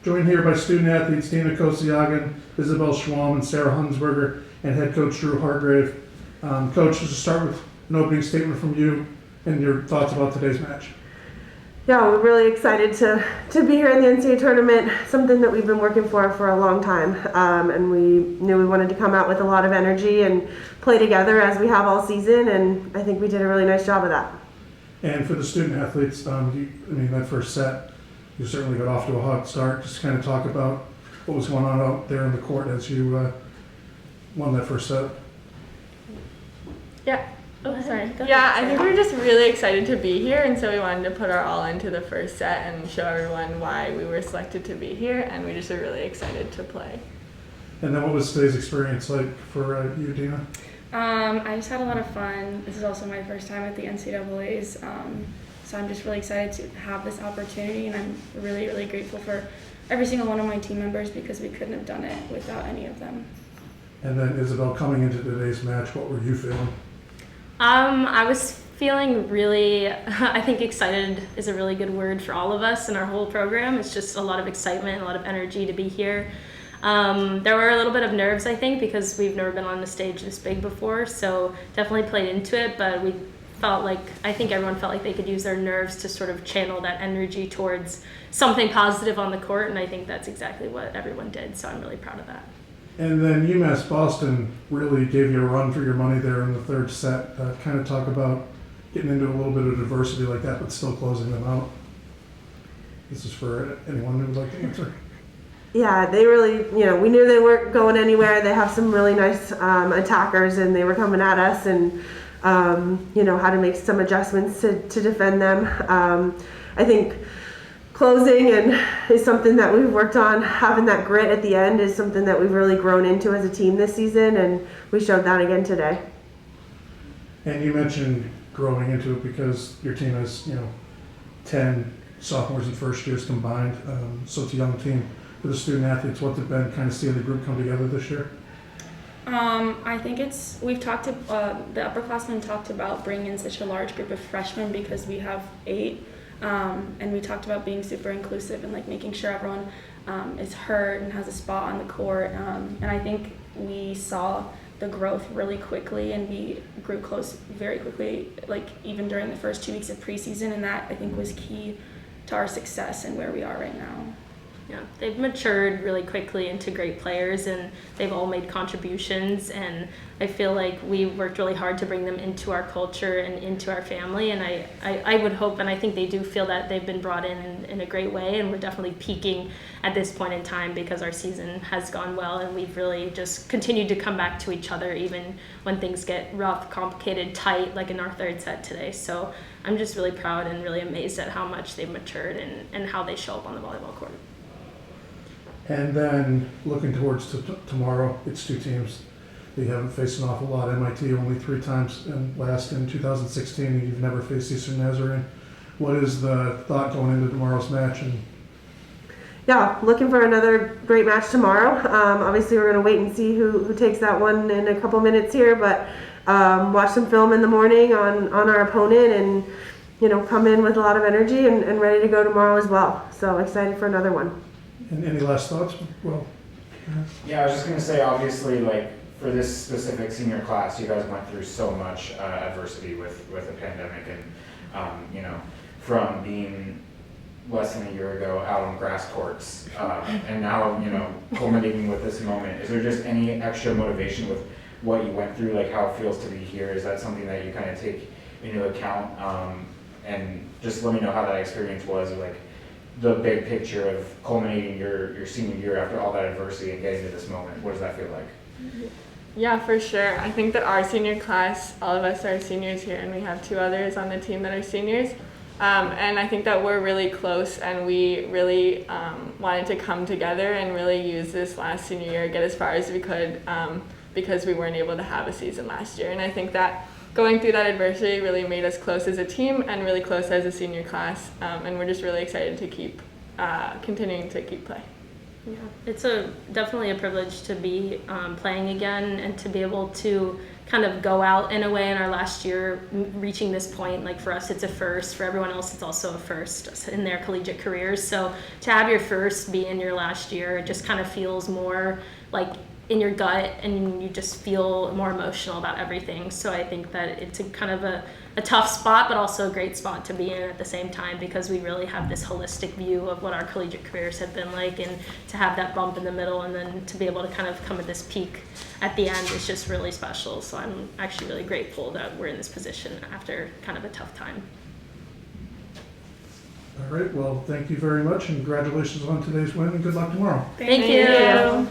Joined here by student athletes Dina Kosyagin, Isabel Schwam, and Sara Hunsberger, and head coach Drew Hargrave. Coach, let's start with an opening statement from you and your thoughts about today's match. Yeah, we're really excited to be here in the NCAA tournament, something that we've been working for a long time. And we knew we wanted to come out with a lot of energy and play together as we have all season, and I think we did a really nice job of that. And for the student athletes, that first set, you certainly got off to a hot start. Just kind of talk about what was going on out there in the court as you won that first set. Yeah. Oh, sorry. Yeah, I think we were just really excited to be here, and so we wanted to put our all into the first set and show everyone why we were selected to be here, and we just are really excited to play. And then what was today's experience like for you, Dina? I just had a lot of fun. This is also my first time at the NCAAs, so I'm just really excited to have this opportunity, and I'm really, really grateful for every single one of my team members because we couldn't have done it without any of them. And then Isabel, coming into today's match, what were you feeling? I was feeling really, I think excited is a really good word for all of us in our whole program. It's just a lot of excitement, a lot of energy to be here. There were a little bit of nerves, I think, because we've never been on a stage this big before, so definitely played into it, but I think everyone felt like they could use their nerves to sort of channel that energy towards something positive on the court, and I think that's exactly what everyone did, so I'm really proud of that. And then UMass-Boston really gave you a run for your money there in the third set. Kind of talk about getting into a little bit of diversity like that, but still closing them out. This is for anyone who would like to answer. Yeah, they really, we knew they weren't going anywhere. They have some really nice attackers, and they were coming at us, and how to make some adjustments to defend them. I think closing is something that we've worked on. Having that grit at the end is something that we've really grown into as a team this season, and we showed that again today. And you mentioned growing into it because your team has 10 sophomores and first years combined, so it's a young team. For the student athletes, what's it been kind of seeing the group come together this year? I think we've talked to, the upperclassmen talked about bringing in such a large group of freshmen because we have 8, and we talked about being super inclusive and making sure everyone is heard and has a spot on the court, and I think we saw the growth really quickly, and we grew close very quickly, even during the first 2 weeks of preseason, and that I think was key to our success and where we are right now. Yeah, they've matured really quickly into great players, and they've all made contributions, and I feel like we worked really hard to bring them into our culture and into our family, and I would hope, and I think they do feel that they've been brought in a great way, and we're definitely peaking at this point in time because our season has gone well, and we've really just continued to come back to each other even when things get rough, complicated, tight, like in our third set today. So I'm just really proud and really amazed at how much they've matured and how they show up on the volleyball court. And then looking towards tomorrow, it's 2 teams that you haven't faced an awful lot. MIT only 3 times, and last in 2016, and you've never faced Eastern Nazarene. What is the thought going into tomorrow's match? Yeah, looking for another great match tomorrow. Obviously, we're going to wait and see who takes that one in a couple minutes here, but watch some film in the morning on our opponent and come in with a lot of energy and ready to go tomorrow as well. So excited for another one. And any last thoughts? Well, yeah, I was just going to say, obviously, for this specific senior class, you guys went through so much adversity with the pandemic, and from being less than a year ago out on grass courts, and now culminating with this moment. Is there just any extra motivation with what you went through, how it feels to be here? Is that something that you kind of take into account? And just let me know how that experience was, the big picture of culminating your senior year after all that adversity and getting to this moment. What does that feel like? Yeah, for sure. I think that our senior class, all of us are seniors here, and we have 2 others on the team that are seniors. And I think that we're really close, and we really wanted to come together and really use this last senior year, get as far as we could, because we weren't able to have a season last year. And I think that going through that adversity really made us close as a team and really close as a senior class, and we're just really excited to keep continuing to keep play. Yeah, it's definitely a privilege to be playing again and to be able to kind of go out in a way in our last year, reaching this point. Like for us, it's a first. For everyone else, it's also a first in their collegiate careers. So to have your first be in your last year, it just kind of feels more like in your gut, and you just feel more emotional about everything. So I think that it's a kind of a tough spot, but also a great spot to be in at the same time, because we really have this holistic view of what our collegiate careers have been like, and to have that bump in the middle and then to be able to kind of come at this peak at the end is just really special. So I'm actually really grateful that we're in this position after kind of a tough time. All right, well, thank you very much, and congratulations on today's win, and good luck tomorrow. Thank you.